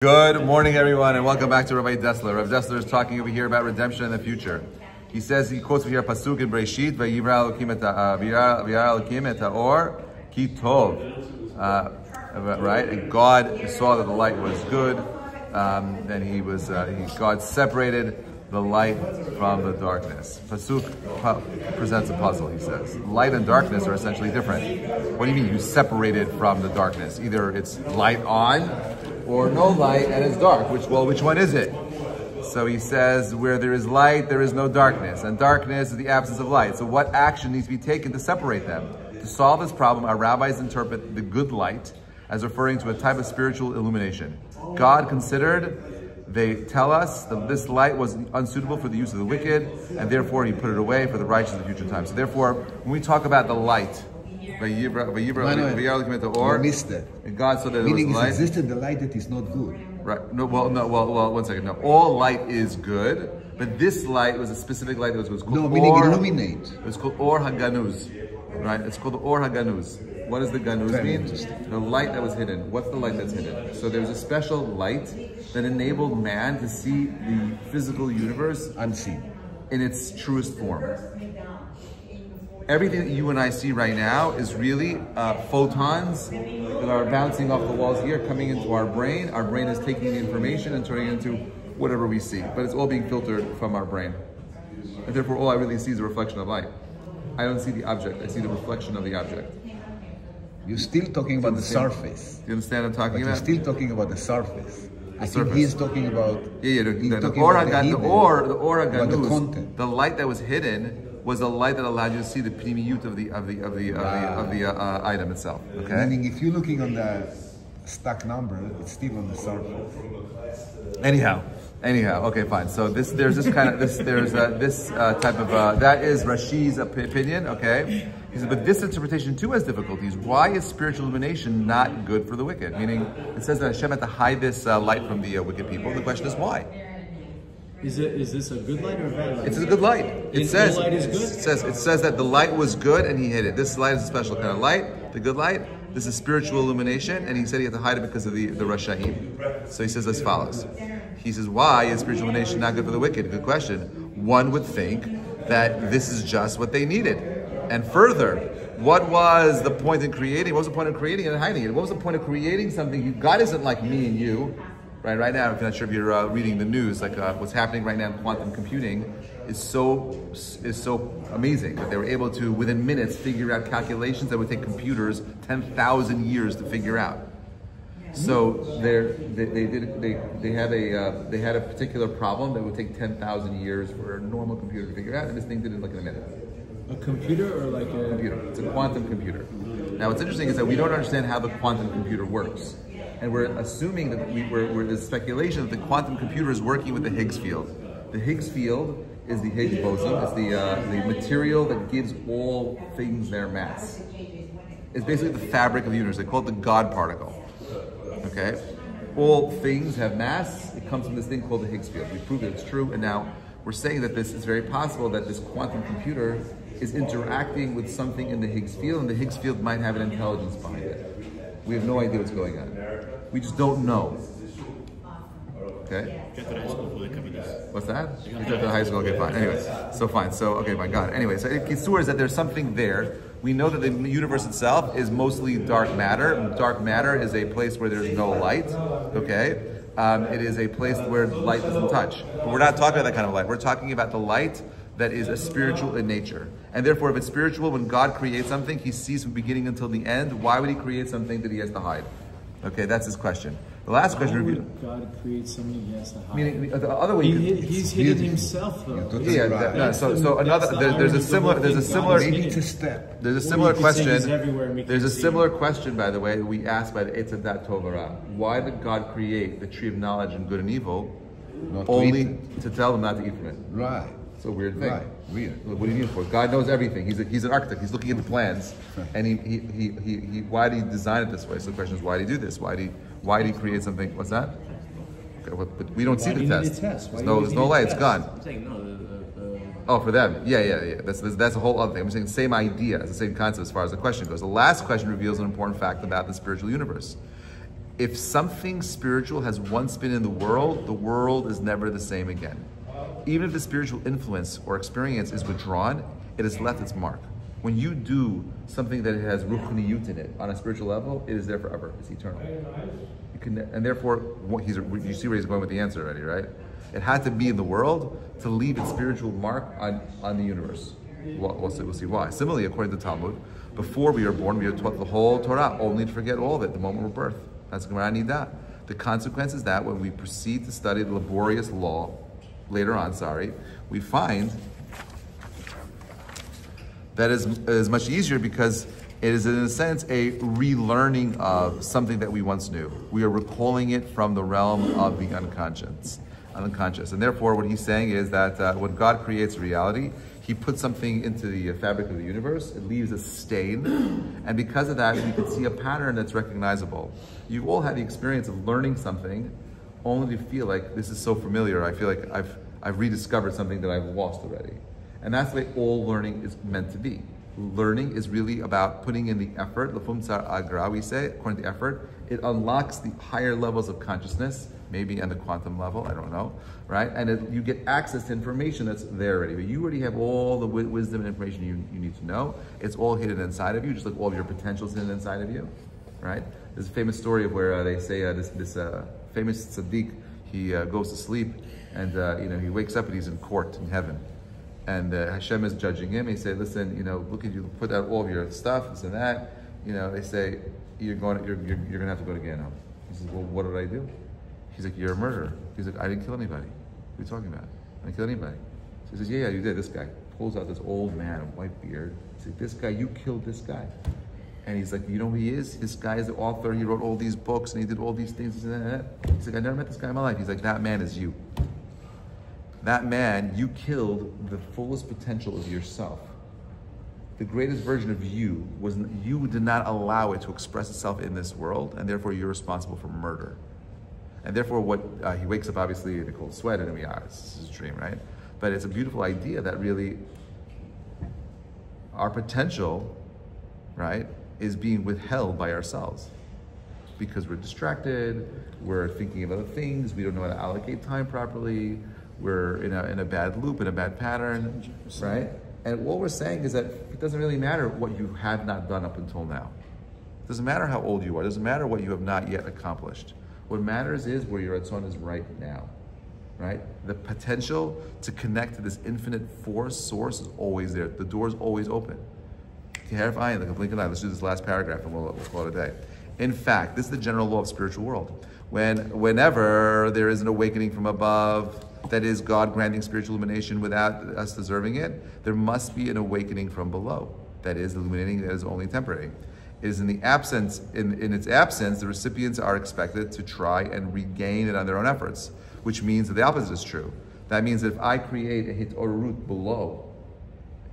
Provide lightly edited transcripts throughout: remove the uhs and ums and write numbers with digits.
Good morning, everyone, and welcome back to Rabbi Dessler. Rabbi Dessler is talking over here about redemption in the future. He says, he quotes over here a pasuk in Breshit, "Vayivra Elokim et ha'or ki tov." Right, and God saw that the light was good. Then God separated the light from the darkness. Pasuk presents a puzzle. He says, light and darkness are essentially different. What do you mean? You separate it from the darkness? Either it's light on, or no light and it's dark. Which one is it? So he says, where there is light, there is no darkness, and darkness is the absence of light. So what action needs to be taken to separate them? To solve this problem, our rabbis interpret the good light as referring to a type of spiritual illumination. God considered, they tell us, that this light was unsuitable for the use of the wicked, and therefore he put it away for the righteous in the future time. So therefore, when we talk about the light, you missed it. And God saw that meaning it was light. Existed the light that is not good. Right. Well, 1 second. No, all light is good, but this light was a specific light that was called meaning illuminate. It was called Or HaGanuz. Right? It's called the Or HaGanuz. What does the Ganuz mean? The light that was hidden. What's the light that's hidden? So there was a special light that enabled man to see the physical universe unseen in its truest form. Everything that you and I see right now is really photons that are bouncing off the walls here, coming into our brain. Our brain is taking the information and turning it into whatever we see. But it's all being filtered from our brain. And therefore, all I really see is a reflection of light. I don't see the object. I see the reflection of the object. You're still talking about the surface. Do you understand what I'm talking about? You're still talking about the surface. I think he's talking about... The light that was hidden was a light that allowed you to see the pnimiyut of the item itself. Okay. Meaning, if you're looking on the stack number, it's still on the surface. Anyhow, okay, fine. So there's this type of that is Rashi's opinion. Okay. He says, but this interpretation too has difficulties. Why is spiritual illumination not good for the wicked? Meaning, it says that Hashem had to hide this light from the wicked people. The question is why. Is this a good light or a bad light? It's a good light. It says light is good? It says that the light was good and he hid it. This light is a special kind of light, the good light. This is spiritual illumination, and he said he had to hide it because of the Rashaim. So he says as follows. He says, why is spiritual illumination not good for the wicked? Good question. One would think that this is just what they needed. And further, what was the point in creating? What was the point of creating and hiding it? What was the point of creating something? God isn't like me and you. Right now, I'm not sure if you're reading the news, like what's happening right now in quantum computing is so amazing that they were able to, within minutes, figure out calculations that would take computers 10,000 years to figure out. So they had a particular problem that would take 10,000 years for a normal computer to figure out, and this thing did it like in a minute. A computer or like a computer? It's a quantum computer. Now, what's interesting is that we don't understand how the quantum computer works. And we're assuming that there's speculation that the quantum computer is working with the Higgs field. The Higgs field is the Higgs boson. It's the material that gives all things their mass. It's basically the fabric of the universe. They call it the God particle. Okay? All things have mass. It comes from this thing called the Higgs field. We proved that it's true, and now we're saying that this is very possible that this quantum computer is interacting with something in the Higgs field, and the Higgs field might have an intelligence behind it. We have no idea what's going on. We just don't know. Okay? What's that? You get to the high school, okay, fine. Anyways, so fine. So, okay, my God. Anyway, so Kisur is that there's something there. We know that the universe itself is mostly dark matter. Dark matter is a place where there's no light. Okay? It is a place where light doesn't touch. But we're not talking about that kind of light. We're talking about the light that is a spiritual in nature. And therefore, if it's spiritual, when God creates something, he sees from beginning until the end. Why would he create something that he has to hide? Okay, that's his question. The last question. Why would God create something he has to hide? Meaning, the other way he's hidden himself, though. Yeah. So another. There's a similar. Maybe it's a step. There's a similar question. There's a similar question, by the way, that we asked by the Eitz Hadat Tov Hara. Why did God create the tree of knowledge and good and evil, only to tell them not to eat from it? Right. It's a weird thing. Right. Weird. What do you need it for? God knows everything. He's an architect. He's looking at the plans, and he why did he design it this way? So the question is, why did he do this? Why did he create something? What's that? Okay, but we don't see the test. There's no light. It's gone. I'm saying no. Oh, for them. Yeah. That's a whole other thing. I'm saying the same idea, it's the same concept as far as the question goes. The last question reveals an important fact about the spiritual universe. if something spiritual has once been in the world is never the same again. Even if the spiritual influence or experience is withdrawn, it has left its mark. When you do something that has ruchniyut in it on a spiritual level, it is there forever. It's eternal. You can, and therefore, you see where he's going with the answer already, right? It had to be in the world to leave its spiritual mark on the universe. We'll see why. Similarly, according to Talmud, before we are born, we are taught the whole Torah, only to forget all of it the moment we're birth. That's Gemara Nidah. The consequence is that when we proceed to study the laborious law, later on, we find that is much easier because it is, in a sense, a relearning of something that we once knew. We are recalling it from the realm of the unconscious. And therefore, what he's saying is that when God creates reality, he puts something into the fabric of the universe, it leaves a stain, and because of that, we can see a pattern that's recognizable. You've all had the experience of learning something, only to feel like this is so familiar, I feel like I've rediscovered something that I've lost already. And that's the way all learning is meant to be. Learning is really about putting in the effort. L'fum tzar agra, we say, according to effort. It unlocks the higher levels of consciousness, maybe on the quantum level, I don't know, right? And you get access to information that's there already. But you already have all the wisdom and information you need to know. It's all hidden inside of you, just like all of your potentials hidden inside of you, right? There's a famous story of where they say this famous tzaddik, he goes to sleep and he wakes up and he's in court in heaven. And Hashem is judging him. He said, listen, look at you, put out all of your stuff, this and that. They say, you're gonna have to go to Gehenna. He says, well, what did I do? He's like, you're a murderer. He's like, I didn't kill anybody. What are you talking about? I didn't kill anybody. So he says, yeah, you did. This guy pulls out this old man, a white beard. He's like, this guy, you killed this guy. And he's like, you know who he is? This guy is the author. He wrote all these books and he did all these things. He's like, I never met this guy in my life. He's like, that man is you. That man, you killed the fullest potential of yourself. The greatest version of you was, you did not allow it to express itself in this world, and therefore you're responsible for murder. And therefore he wakes up obviously in a cold sweat, and this is a dream, right? But it's a beautiful idea that really our potential, right, is being withheld by ourselves. Because we're distracted, we're thinking of other things, we don't know how to allocate time properly, we're in a bad loop, in a bad pattern, 100%. Right? And what we're saying is that it doesn't really matter what you have not done up until now. It doesn't matter how old you are. It doesn't matter what you have not yet accomplished. What matters is where your Ratzon is right now, right? The potential to connect to this infinite source is always there. The door is always open. Like a blink of an eye. Let's do this last paragraph and we'll call it a day. In fact, this is the general law of spiritual world. Whenever there is an awakening from above, that is God granting spiritual illumination without us deserving it, there must be an awakening from below. That is illuminating that is only temporary. It is in its absence, the recipients are expected to try and regain it on their own efforts, which means that the opposite is true. That means that if I create a hitorut below,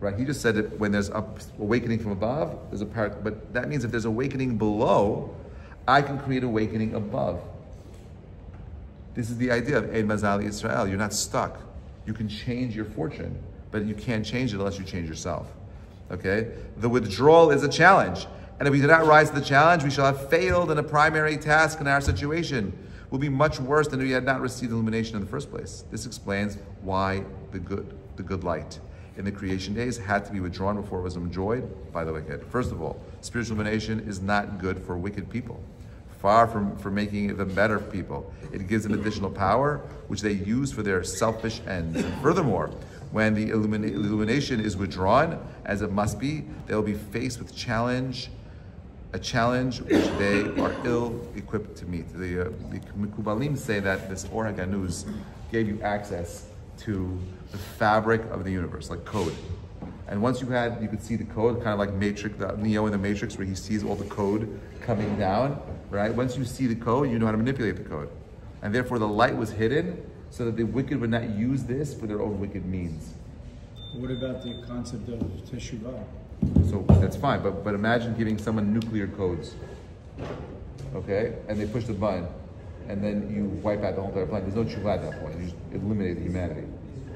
right? He just said that when there's awakening from above, there's a part, but that means if there's awakening below, I can create awakening above. This is the idea of Ein Mazal Yisrael. You're not stuck. You can change your fortune, but you can't change it unless you change yourself. Okay? The withdrawal is a challenge. And if we do not rise to the challenge, we shall have failed in a primary task in our situation. Will be much worse than if we had not received illumination in the first place. This explains why the good light in the creation days had to be withdrawn before it was enjoyed by the wicked. First of all, spiritual illumination is not good for wicked people. Far from making them better people. It gives them additional power, which they use for their selfish ends. And furthermore, when the illumination is withdrawn, as it must be, they will be faced with a challenge which they are ill-equipped to meet. The Mekubalim say that this Or HaGanuz gave you access to the fabric of the universe, like code. And once you could see the code, kind of like Matrix, the Neo in the Matrix, where he sees all the code coming down, right? Once you see the code, you know how to manipulate the code. And therefore the light was hidden so that the wicked would not use this for their own wicked means. What about the concept of teshuvah? So that's fine, but imagine giving someone nuclear codes, okay? And they push the button, and then you wipe out the whole entire planet. There's no tshuva at that point. You just eliminate humanity.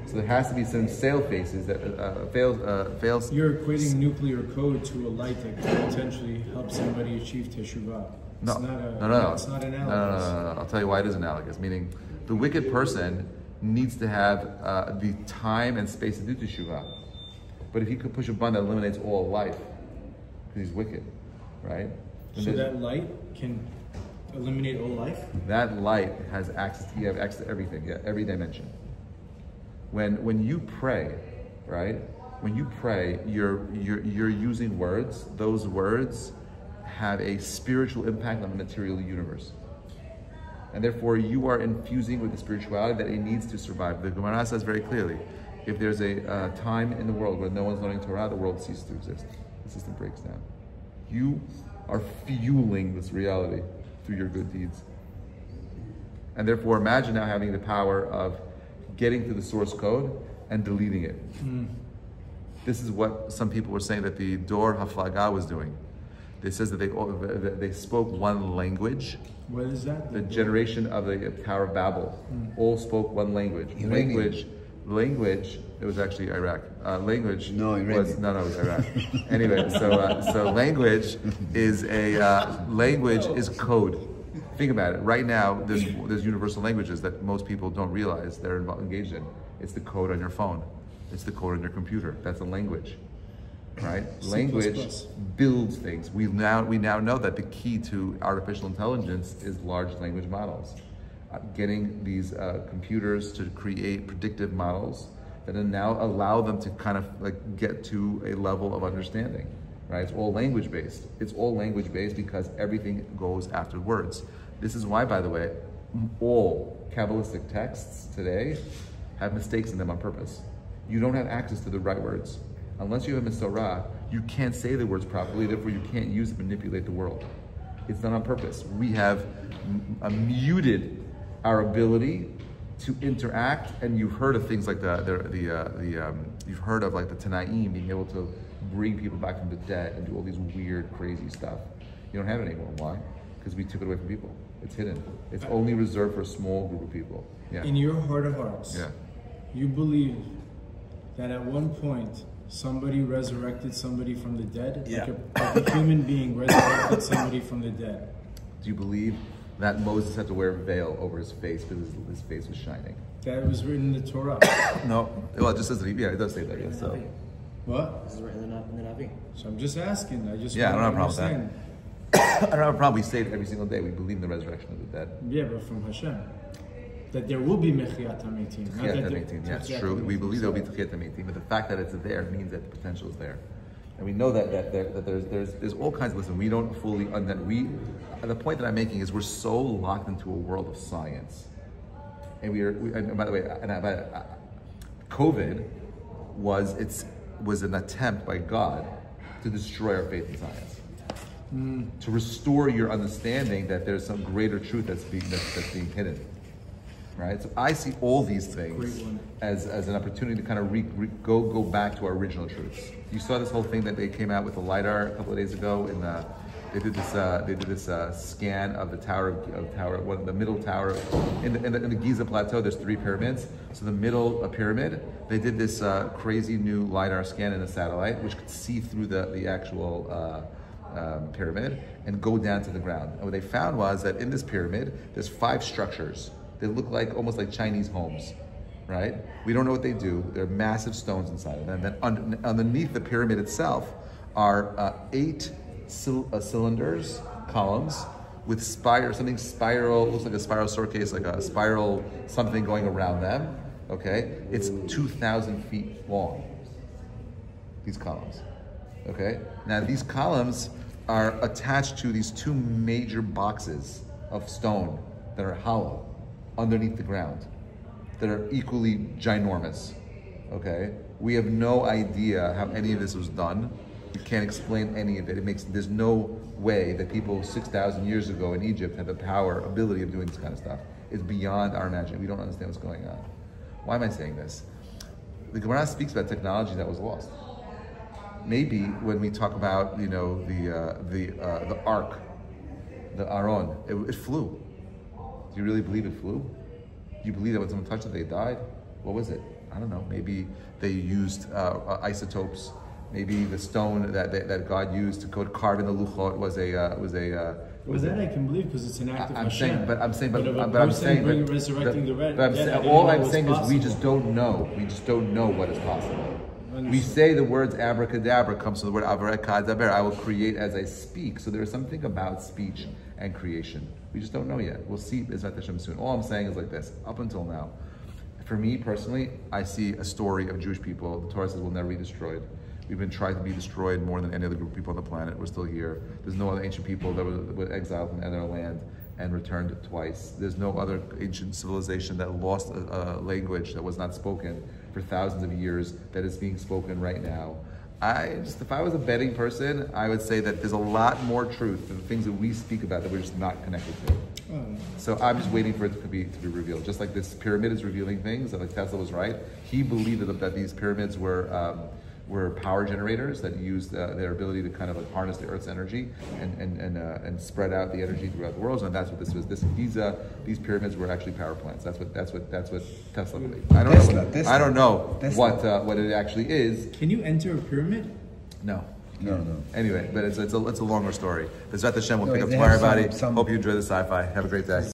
So there has to be some fail faces that fails. You're equating nuclear code to a light that could potentially help somebody achieve teshuvah. No, It's not a, no. It's not analogous. No. I'll tell you why it is analogous. Meaning, the wicked person needs to have the time and space to do teshuvah. But if he could push a button that eliminates all life, because he's wicked, right? So that light can eliminate all life? That light has access to, you have access to everything, yeah, every dimension. When you pray, right? When you pray, you're using words. Those words have a spiritual impact on the material universe. And therefore you are infusing with the spirituality that it needs to survive. The Gemara says very clearly, if there's a time in the world where no one's learning Torah, the world ceases to exist. The system breaks down. You are fueling this reality through your good deeds. And therefore imagine now having the power of getting to the source code and deleting it. This is what some people were saying that the Dor Haflaga was doing. They says that they spoke one language. What is that? The generation of the Tower of Babel all spoke one language. Language. It was actually Iraq. Language. It was Iraq. Anyway, so language is language is code. Think about it. Right now, there's universal languages that most people don't realize they're engaged in. It's the code on your phone. It's the code on your computer. That's a language. Right? Language builds things. We now know that the key to artificial intelligence is large language models. Getting these computers to create predictive models that now allow them to kind of like get to a level of understanding. Right? It's all language based. It's all language based because everything goes after words. This is why, by the way, all Kabbalistic texts today have mistakes in them on purpose. You don't have access to the right words. Unless you have a Mesorah, you can't say the words properly, therefore you can't use it to manipulate the world. It's done on purpose. We have muted our ability to interact, and you've heard of things like you've heard of like the Tanaim being able to bring people back from the dead and do all these weird, crazy stuff. You don't have it anymore. Why? Because we took it away from people. It's hidden. It's only reserved for a small group of people. Yeah. In your heart of hearts, yeah, you believe that at one point somebody resurrected somebody from the dead? Yeah. Like a human being resurrected somebody from the dead. Do you believe that Moses had to wear a veil over his face because his face was shining? That was written in the Torah. No. Well, it just says that it does say that, yeah. So. What? This is written in the Rabbi. So I'm just asking. I just I don't have a problem understand. with that. I don't have a problem. We say it every single day. We believe in the resurrection of the dead. Yeah, but from Hashem. That there will be Mechiyat HaMeitim. Techiyat HaMeitim, yeah, it's true. We believe there will be Techiyat HaMeitim, but the fact that it's there means that the potential is there. And we know that there's all kinds of, listen, we don't fully, the point that I'm making is we're so locked into a world of science. And and by the way, COVID was an attempt by God to destroy our faith in science. To restore your understanding that there's some greater truth that's being hidden. Right, so I see all these things as an opportunity to kind of go back to our original truths. You saw this whole thing that they came out with the LiDAR a couple of days ago. They did this scan of the the middle tower in the Giza plateau. There's 3 pyramids. So the middle pyramid, they did this crazy new LiDAR scan in a satellite, which could see through the actual pyramid and go down to the ground. And what they found was that in this pyramid, there's 5 structures. They look like almost like Chinese homes, right? We don't know what they do. There are massive stones inside of them. Then underneath the pyramid itself are 8 cylinders, columns, with something spiral, looks like a spiral staircase, like a spiral something going around them, okay? It's 2,000 feet long, these columns, okay? Now these columns are attached to these 2 major boxes of stone that are hollow underneath the ground, that are equally ginormous, okay? We have no idea how any of this was done. We can't explain any of it. There's no way that people 6,000 years ago in Egypt had the ability of doing this kind of stuff. It's beyond our imagination. We don't understand what's going on. Why am I saying this? The Gemara speaks about technology that was lost. Maybe when we talk about, the Ark, the Aron, it flew. Do you really believe it flew? Do you believe that when someone touched it, they died? What was it? I don't know. Maybe they used isotopes. Maybe the stone that God used to carve in the luchot was a Well, that I can believe because it's an act of I'm Hashem. saying, but I'm saying, But if a I'm person saying, resurrecting the red. all I'm saying is we just don't know. We just don't know what is possible. We say the words abracadabra comes from the word abracadaber. I will create as I speak. So there is something about speech and creation. We just don't know yet. We'll see Bezrat Hashem soon. All I'm saying is like this. Up until now, for me personally, I see a story of Jewish people. The Torah says we'll never be destroyed. We've been trying to be destroyed more than any other group of people on the planet. We're still here. There's no other ancient people that were exiled from their land and returned twice. There's no other ancient civilization that lost a language that was not spoken for thousands of years that is being spoken right now. If I was a betting person, I would say that there's a lot more truth in the things that we speak about that we're just not connected to. So I'm just waiting for it to be revealed. Just like this pyramid is revealing things, like Tesla was right. He believed that these pyramids were power generators that used their ability to kind of like harness the Earth's energy and spread out the energy throughout the world. And that's what this was. These pyramids were actually power plants. That's what Tesla believed. I don't know what it actually is. Can you enter a pyramid? No. No. Anyway, but it's a longer story. Bezrat Hashem will pick up tomorrow, everybody. Hope you enjoy the sci-fi. Have a great day.